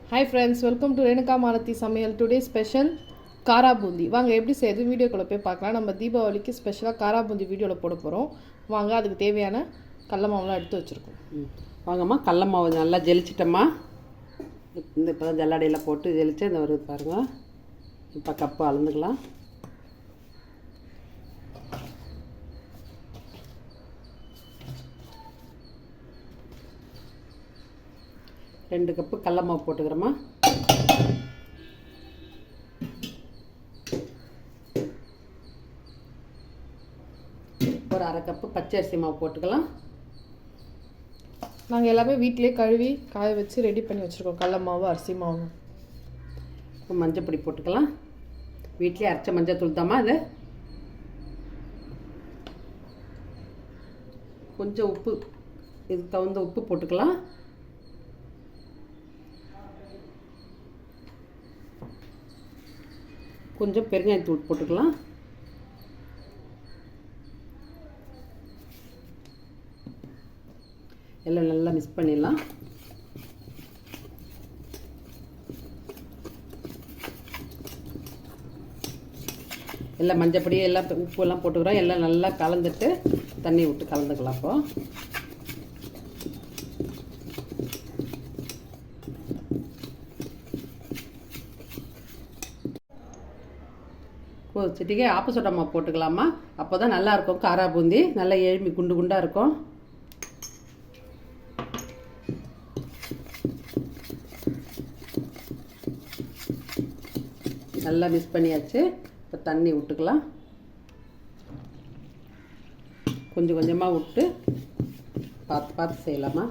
Hi friends, welcome to Renuka Malathi சமையல். Today special காரா பூந்தி. வாங்க எப்படி செய்யுது வீடியோக்குள்ளே போய் பார்க்கலாம். நம்ம தீபாவளிக்கு ஸ்பெஷலாக காரா பூந்தி வீடியோவில் போட போகிறோம். வாங்க, அதுக்கு தேவையான கடல மாவுலாம் எடுத்து வச்சுருக்கோம். வாங்கம்மா, கடல மாவு நல்லா ஜெலிச்சிட்டம்மா. இந்த இப்போ தான் ஜல்லாடையில் போட்டு ஜெலிச்சு இந்த வருது பாருங்கள். இப்போ கப்பு அளந்துக்கலாம். ரெண்டு கப்பு கடல மாவு போட்டுக்கிறோமா. ஒரு அரை கப்பு பச்சை அரிசி மாவு போட்டுக்கலாம். நாங்கள் எல்லாமே வீட்டிலே கழுவி காய வச்சு ரெடி பண்ணி வச்சுருக்கோம். கடல மாவு, அரிசி மாவு. இப்போ மஞ்சள் பொடி போட்டுக்கலாம். வீட்டிலே அரைச்ச மஞ்சள் தூள் தாம்மா அது. கொஞ்சம் உப்பு, இதுக்கு தகுந்த உப்பு போட்டுக்கலாம். கொஞ்சம் பெருங்காயத்தூள் போட்டுக்கலாம். எல்லாம் நல்லா மிக்ஸ் பண்ணிடலாம். எல்லாம் மஞ்சப்பொடி எல்லாம் உப்பு எல்லாம் போட்டுக்கிறோம். எல்லாம் நல்லா கலந்துட்டு தண்ணி விட்டு கலந்துக்கலாம். இப்போ சிட்டிக்கே ஆப்போசிட் அம்மா போட்டுக்கலாமா. அப்போ தான் நல்லாயிருக்கும். காரா பூந்தி நல்லா எழுமி குண்டு குண்டாக இருக்கும். நல்லா மிக்ஸ் பண்ணியாச்சு. இப்போ தண்ணி விட்டுக்கலாம். கொஞ்சம் கொஞ்சமாக விட்டு பார்த்து பார்த்து செய்யலாமா.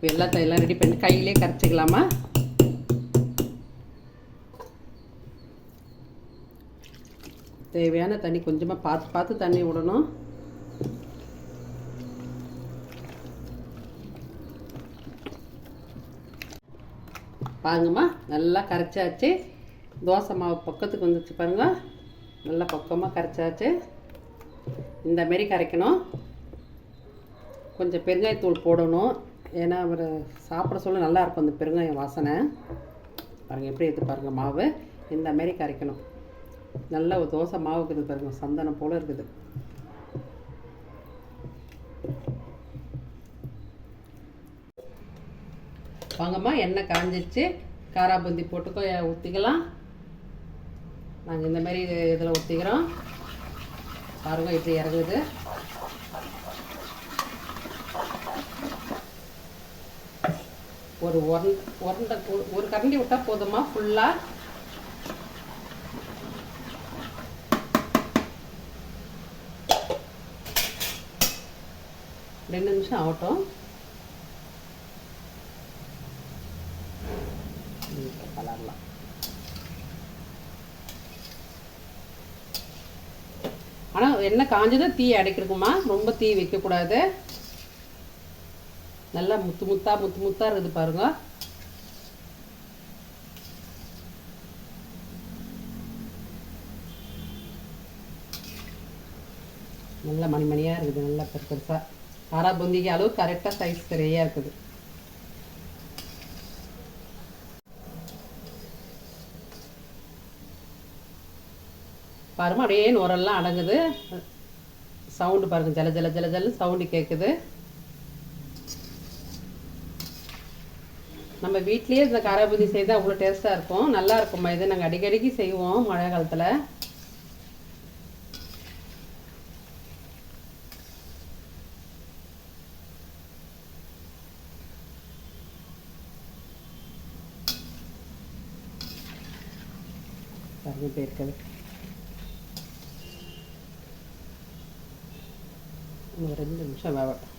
எல்லாத்தையும் ரெடி பண்ணி கையிலே கரைச்சிக்கலாமா. தேவையான தண்ணி கொஞ்சமாக பார்த்து பார்த்து தண்ணி விடணும். பாருங்கம்மா, நல்லா கரைச்சாச்சு. தோசை மாவு பக்கத்துக்கு வந்துச்சு பாருங்க. நல்லா பக்கமாக கரைச்சாச்சு. இந்தமாரி கரைக்கணும். கொஞ்சம் பெருங்காயத்தூள் போடணும். ஏன்னா அவர் சாப்பிட சொல்ல நல்லாயிருக்கும் அந்த பெருங்காயம் வாசனை. பாருங்கள் எப்படி எடுத்து பாருங்கள். மாவு இந்தமாரி கரைக்கணும். நல்ல ஒரு தோசை மாவு இருக்குது பாருங்கள். சந்தனம் போல் இருக்குது. வாங்கம்மா, எண்ணெய் காஞ்சிச்சு. காரா பூந்தி போட்டுக்கோ ஊற்றிக்கலாம். நாங்கள் இந்தமாரி இதில் ஊற்றிக்கிறோம். பாருங்கள் இப்படி இறங்குது. ஒரு கரண்டி விட்டால் போதுமா. ஃபுல்லாக ரெண்டு நிமிஷம் ஆகட்டும். கலரலாம். ஆனால் எண்ணெய் காஞ்சதும் தீ அடைக்கிறதுக்குமா. ரொம்ப தீ வைக்கக்கூடாது. நல்லா முத்து முத்தாக இருக்குது பாருங்க. நல்லா மணிமணியாக இருக்குது. நல்லா பெருசாக காரா பூந்திக்கு அளவு கரெக்டாக சைஸ் சரியாக இருக்குது. பாருங்க, அப்படியே நுரெல்லாம் அடங்குது. சவுண்டு பாருங்க, ஜல ஜல ஜல ஜல்னு சவுண்டு கேட்குது. நம்ம வீட்லேயே இந்த காரா பூந்தி செய்தால் அவ்வளோ டேஸ்ட்டாக இருக்கும். நல்லா இருக்கும்மா. இது நாங்கள் அடிக்கடிக்கு செய்வோம் மழை காலத்தில். பாருங்க இருக்குது. இன்னும் 2 நிமிஷம் வேகட்டும்.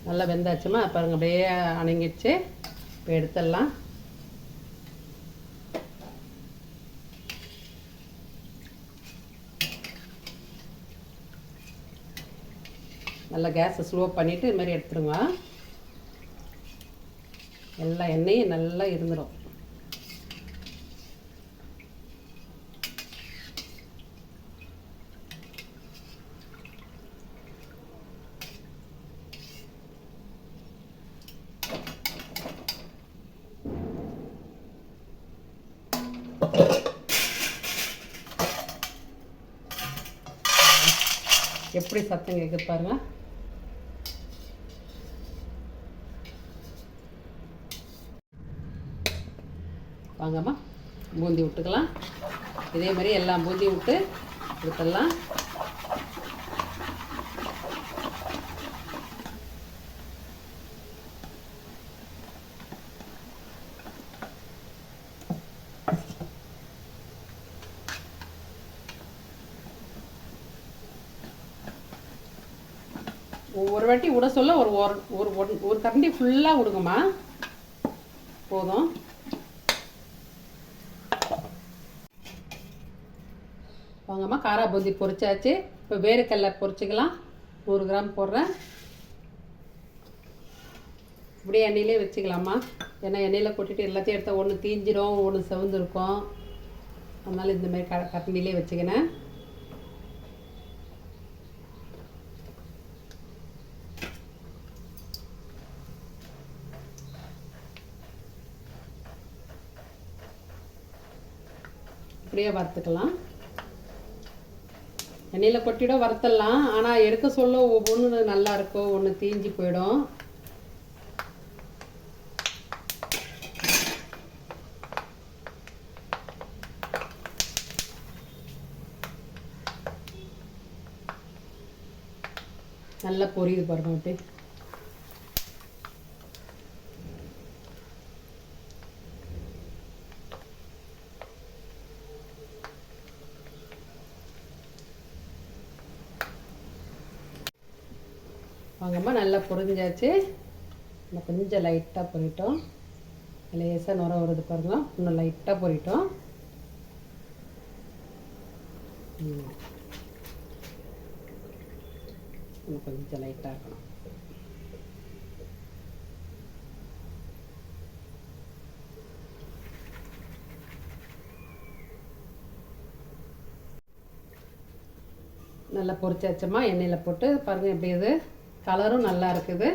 நல்லா வெந்தாச்சுமா. பாருங்க அப்படியே அணங்கிடுச்சு. இப்போ எடுத்துடலாம். நல்லா கேஸை ஸ்லோ பண்ணிவிட்டு இது மாதிரி எடுத்துருங்க. எல்லா எண்ணெயும் நல்லா இருந்துடும். எப்படி சத்தம் கேட்குது பாருங்க. வாங்கம்மா பூந்தி விட்டுக்கலாம். இதே மாதிரி எல்லாம் பூந்தி விட்டு விட்டுடலாம். ஒரு வாட்டி விட சொல்ல ஒரு ஒரு ஒரு கரண்டி ஃபுல்லாக விடுங்கம்மா, போதும். வாங்கம்மா காரா பூந்தி பொரிச்சாச்சு. இப்போ வேர்க்கடலை பொரிச்சிக்கலாம். 100 கிராம் போடுறேன். இப்படியே எண்ணெயிலே வச்சுக்கலாமா, ஏன்னா எண்ணெயில் கொட்டிட்டு எல்லாத்தையும் எடுத்தால் ஒன்று தீஞ்சிரும், ஒன்று செவந்துருக்கும். அதனால் இந்தமாதிரி கரண்டிலே வச்சுக்கினேன். இப்படியே வறுத்துக்கலாம். எண்ணெயில் கொட்டிட வறுத்தலாம். ஆனால் எடுக்க சொல்ல ஒவ்வொன்று நல்லா இருக்கும், ஒன்று தீஞ்சி போயிடும். நல்லா பொரியுது பாருங்க. அப்படியே வாங்கம்மா நல்லா பொரிஞ்சாச்சு. கொஞ்சம் லைட்டாக பொரிட்டோம். லேசாக நுர வருது பாருங்க. இன்னும் லைட்டாக பொரிட்டோம். இன்னும் கொஞ்சம் லைட்டாக இருக்கணும். நல்லா பொரிச்சாச்சம்மா. எண்ணெயில் போட்டு பாருங்கள் எப்படி இது கலரும் நல்லா இருக்குது.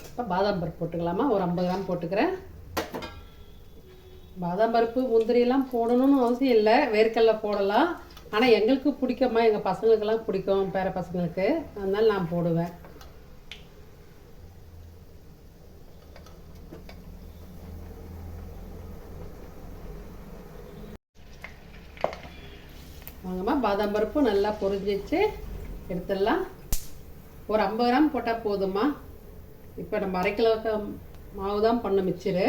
இப்போ பாதாம் பருப்பு போட்டுக்கலாமா, ஒரு 50 கிராம் போட்டுக்கிறேன். பாதாம் பருப்பு முந்திரியெல்லாம் போடணும்னு அவசியம் இல்லை, வேர்க்கடலை போடலாம். ஆனால் எங்களுக்கு பிடிக்குமா, எங்கள் பசங்களுக்கெல்லாம் பிடிக்கும், பேர பசங்களுக்கு, அதனால நான் போடுவேன். வாங்கம்மா பாதாம் பருப்பு நல்லா பொரிஞ்சிச்சு, எடுத்துடலாம். ஒரு 50 கிராம் போட்டால் போதும்மா. இப்போ நம்ம 1/2 கிலோ மாவு தான் பண்ண மிச்சரு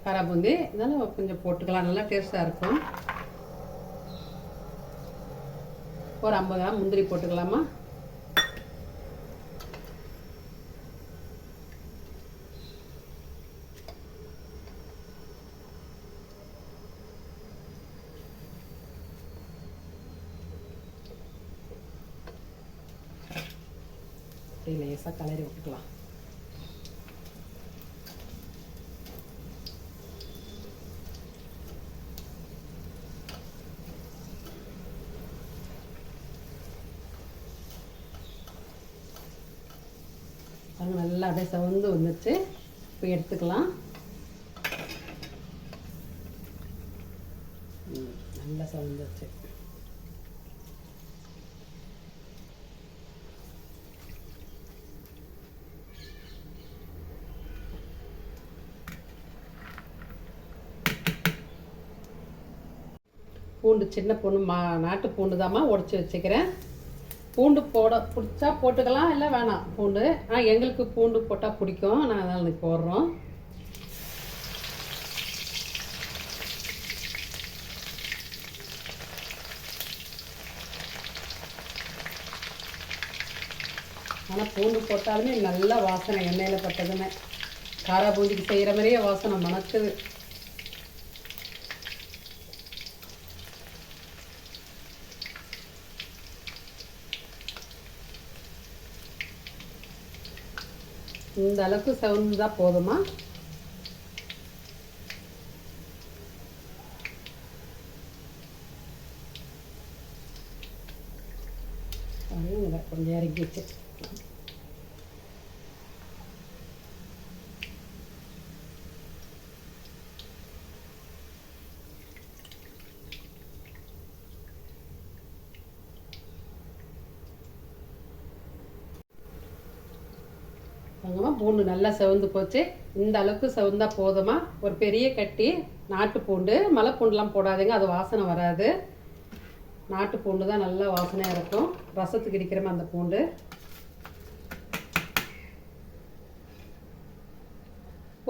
காரா பூந்தி, அதனால கொஞ்சம் போட்டுக்கலாம், நல்லா டேஸ்ட்டாக இருக்கும். ஒரு 50 கிராம் முந்திரி போட்டுக்கலாமா. லேசாக கலரி விட்டுக்கலாம். நல்லா அப்படியே சவுந்து வந்துச்சு. இப்போ எடுத்துக்கலாம். நல்லா சவுந்துச்சு. பூண்டு சின்ன பூண்டு நாட்டு பூண்டு தாம்மா உடச்சி வச்சுக்கிறேன். பூண்டு பிடிச்சா போட்டுக்கலாம், இல்லை வேணாம் பூண்டு. எங்களுக்கு பூண்டு போட்டால் பிடிக்கும், நான் அதனால் போடுறோம். ஆனால் பூண்டு போட்டாலுமே நல்ல வாசனை, எண்ணெயில் பட்டதுமே காரா பூந்திக்கு செய்கிற மாதிரியே வாசனை மணக்குது. இந்த அளவுக்கு செவந்தா போதுமா? கொஞ்சம் இறங்கிச்சு. பூண்டு நல்லா செவந்து போச்சு. இந்த அளவுக்கு செவந்தா போதுமா? ஒரு பெரிய கட்டி நாட்டு பூண்டு, மலை பூண்டுலாம் போடாதீங்க, அது வாசனை வராது. நாட்டு பூண்டு தான் நல்லா வாசனையாக இருக்கும். ரசத்துக்கு இடிக்கிறோமா அந்த பூண்டு.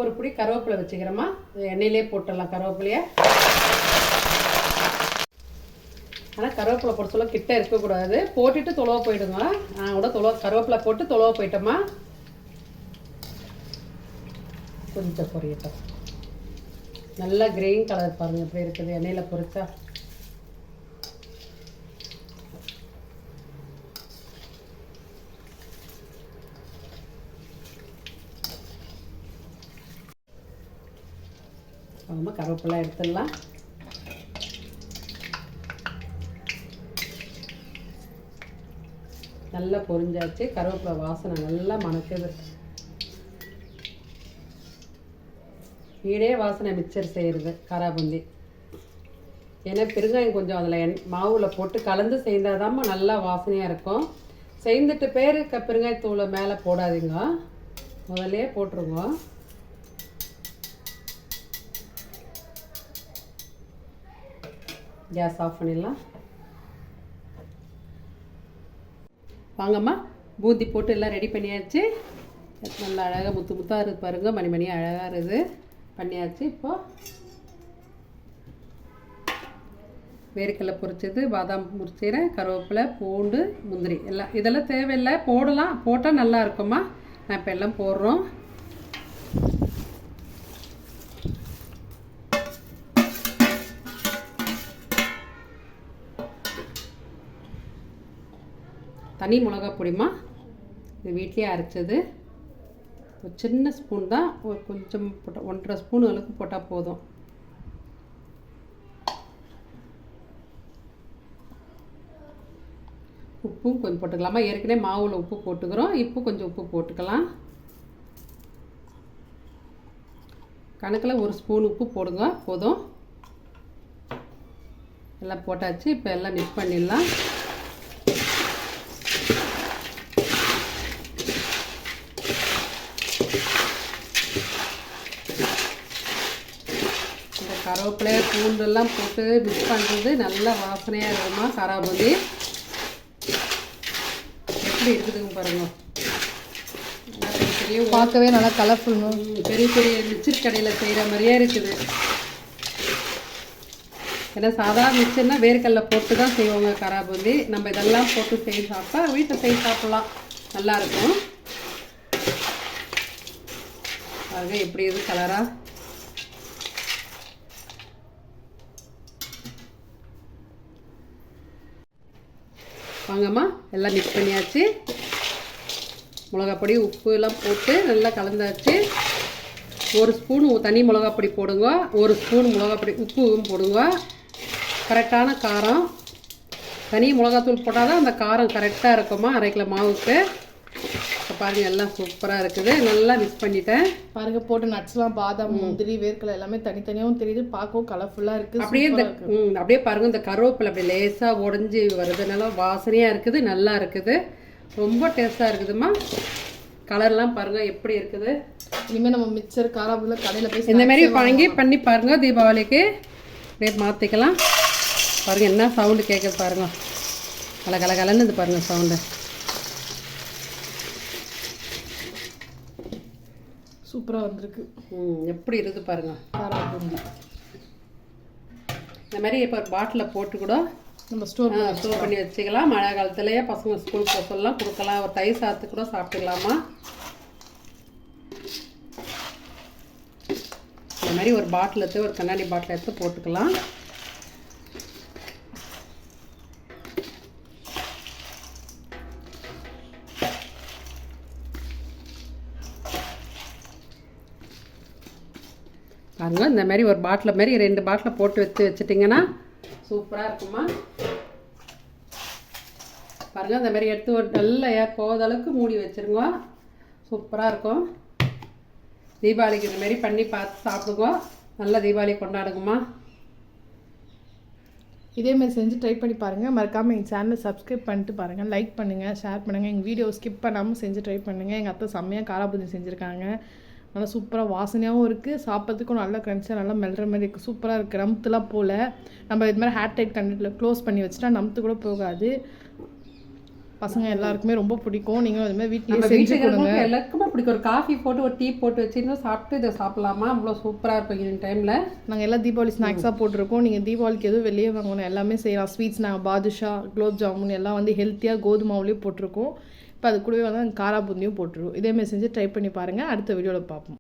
ஒரு பிடி கருவேப்பிலை வச்சுக்கிறோமா, எண்ணெயிலே போட்டுடலாம் கருவேப்பிலையை. ஆனால் கருவேப்பிலை போட சொல்ல கிட்ட இருக்கக்கூடாது, போட்டுட்டு தொலைவ போயிடுங்க. நான் கூட கருவேப்பிலை போட்டு தொலைவ போயிட்டோமா. கொஞ்சம் பொரியட்டும். நல்லா கிரீன் கலர் பாருங்கள் எப்படி இருக்குது எண்ணெயில் பொரிச்சா. நம்ம கருவேப்பிலை எடுத்துடலாம். நல்லா பொரிஞ்சாச்சு. கருவேப்பிலை வாசனை நல்லா மணக்குது. வீடே வாசனை மிக்சர் செய்கிறது காராபூந்தி. ஏன்னா பெருங்காயம் கொஞ்சம் அதில் மாவில் போட்டு கலந்து செய்தாதாம்மா நல்லா வாசனையாக இருக்கும். செய்துட்டு பேர் பெருங்காயத்தூளை மேலே போடாதீங்க, முதல்லே போட்டுருங்க. கேஸ் ஆஃப் பண்ணிடலாம். வாங்கம்மா, பூந்தி போட்டு எல்லாம் ரெடி பண்ணியாச்சு. நல்லா அழகாக முத்து முத்தாக இருக்குது பாருங்க, மணி மணியாக அழகாக இருக்குது. பண்ணியாச்சு. இப்போது வேர்க்கடலை பொரிச்சது, பாதாம் முறிச்சிக்கிறேன், கருவேப்பிலை, பூண்டு, முந்திரி எல்லாம். இதெல்லாம் தேவையில்லை, போடலாம், போட்டால் நல்லா இருக்குமா. நான் இப்போ எல்லாம் போடுறோம். தனி மிளகா பொடிமா, இது வீட்லேயே அரைச்சது. ஒரு சின்ன ஸ்பூன் தான், ஒரு கொஞ்சம் போட்டால் 1.5 ஸ்பூன் அளவுக்கு போட்டால் போதும். உப்பும் கொஞ்சம் போட்டுக்கலாமா, ஏற்கனவே மாவில் உப்பு போட்டுக்கிறோம், இப்போ கொஞ்சம் உப்பு போட்டுக்கலாம். கணக்கில் 1 ஸ்பூன் உப்பு போடுங்க போதும். எல்லாம் போட்டாச்சு. இப்போ எல்லாம் மிக்ஸ் பண்ணிடலாம். கருவேப்பிலை பூண்டெல்லாம் போட்டு மிக்ஸ் பண்ணுறது நல்லா வாசனையாக இருக்குமா காராபூந்தி. எப்படி இருக்குதுங்க பாருங்க, பெரிய பார்க்கவே நல்லா கலர்ஃபுல். பெரிய பெரிய மிக்சர் கடையில் செய்கிற மாதிரியே இருக்குது. ஏன்னா சாதாரண மிக்சர்னால் வேர்க்கடலை போட்டு தான் செய்வாங்க காராபூந்தி. நம்ம இதெல்லாம் போட்டு செய்து சாப்பிட்டா வீட்டில் செய்து சாப்பிட்லாம், நல்லாயிருக்கும். பாருங்க எப்படி இது கலராக. வாங்கம்மா, எல்லாம் மிக்ஸ் பண்ணியாச்சு. மிளகாப்பொடி உப்பு எல்லாம் போட்டு நல்லா கலந்தாச்சு. 1 ஸ்பூன் தனி மிளகாப்பொடி போடுங்க, 1 ஸ்பூன் மிளகாப்பொடி உப்பும் போடுங்க. கரெக்டான காரம். தனி மிளகாத்தூள் போட்டால் தான் அந்த காரம் கரெக்டாக இருக்குமா 1/2 கிலோ மாவுக்கு. இப்போ பாருங்கள் எல்லாம் சூப்பராக இருக்குது. நல்லா மிக்ஸ் பண்ணிட்டேன். பாருங்க, போட்டு நட்ஸ்லாம் பாதாம் முந்திரி வேர்க்கடலை எல்லாமே தனித்தனியாகவும் தெரியுது, பார்க்கவும் கலர்ஃபுல்லாக இருக்குது. அப்படியே இந்த அப்படியே பாருங்கள், இந்த கருவேப்பிலை அப்படியே லேசாக உடஞ்சி வருதுனால வாசனையாக இருக்குது, நல்லா இருக்குது, ரொம்ப டேஸ்ட்டாக இருக்குதுமா. கலர்லாம் பாருங்கள் எப்படி இருக்குது. இனிமேல் நம்ம மிக்சர் காராபூந்தியில் கடையில் போய் இந்த மாதிரி வாங்கி பண்ணி பாருங்கள், தீபாவளிக்கு அப்படியே மாற்றிக்கலாம். பாருங்கள் என்ன சவுண்டு கேட்குது பாருங்கள், கலகலன்னு இது பாருங்கள் சவுண்டு. சூப்பராக வந்திருக்கு. எப்படி இருக்குது பாருங்கள் காராபூந்தி. இந்த மாதிரி இப்போ ஒரு பாட்டிலில் போட்டு கூட நம்ம ஸ்டோர் பண்ணி வச்சுக்கலாம். மழை காலத்துலேயே பசங்க ஸ்கூல் போக சொல்லலாம் கொடுக்கலாம். ஒரு தயிர் சாதத்து கூட சாப்பிட்டுக்கலாமா. இந்த மாதிரி ஒரு பாட்டில் எடுத்து, ஒரு கண்ணாடி பாட்டில் எடுத்து போட்டுக்கலாம். பாருங்க இந்த மாதிரி ஒரு பாட்டில் மாதிரி 2 பாட்டில் போட்டு வச்சுட்டிங்கன்னா சூப்பராக இருக்குமா. பாருங்கள் இந்த மாதிரி எடுத்து ஒரு நல்ல ஏர் போகாத அளவுக்கு மூடி வச்சுருங்க. சூப்பராக இருக்கும். தீபாவளிக்கு இந்த மாதிரி பண்ணி பார்த்து சாப்பிடுங்க. நல்ல தீபாவளி கொண்டாடுங்கம்மா. இதேமாதிரி செஞ்சு ட்ரை பண்ணி பாருங்கள். மறக்காமல் எங்கள் சேனலை சப்ஸ்கிரைப் பண்ணிட்டு பாருங்கள், லைக் பண்ணுங்கள், ஷேர் பண்ணுங்கள். எங்கள் வீடியோ ஸ்கிப் பண்ணாமல் செஞ்சு ட்ரை பண்ணுங்கள். எங்கள் அத்தை செம்மையாக காராபூந்தி செஞ்சுருக்காங்க. நல்லா சூப்பராக வாசனையாகவும் இருக்குது, சாப்பிட்றதுக்கும் நல்லா கிரன்ச்சியாக நல்லா மெல்ற மாதிரி இருக்குது. சூப்பராக இருக்குது. நம்த்துலாம் போல் நம்ம இது மாதிரி ஹேர் டைட் கண்டென்ட்டில் க்ளோஸ் பண்ணி வச்சுட்டா நம்த்து கூட போகாது. பசங்க எல்லாருக்குமே ரொம்ப பிடிக்கும். நீங்களும் இது மாதிரி வீட்டிலேயே செஞ்சு கொடுங்க. எல்லாருக்குமே பிடிக்கும். ஒரு காஃபி போட்டு ஒரு டீ போட்டு வச்சுருந்தோம் சாப்பிட்டு இதை சாப்பிட்லாமா, அவ்வளோ சூப்பராக இருக்கும். இந்த டைமில் நாங்கள் எல்லாம் தீபாவளி ஸ்நாக்ஸாக போட்டிருக்கோம். நீங்கள் தீபாவளிக்கு எதுவும் வெளியே வாங்கணும் எல்லாமே செய்யலாம். ஸ்வீட்ஸ் நாங்கள் பாதுஷா, குலோப் ஜாமுன் எல்லாம் வந்து ஹெல்த்தியாக கோதுமாவுலேயும் போட்டிருக்கோம். இப்போ அது கூடவே வந்து காராபூந்தியும் போட்டுருவோம். இதேமாதிரி செஞ்சு ட்ரை பண்ணி பாருங்கள். அடுத்த வீடியோவில் பார்ப்போம்.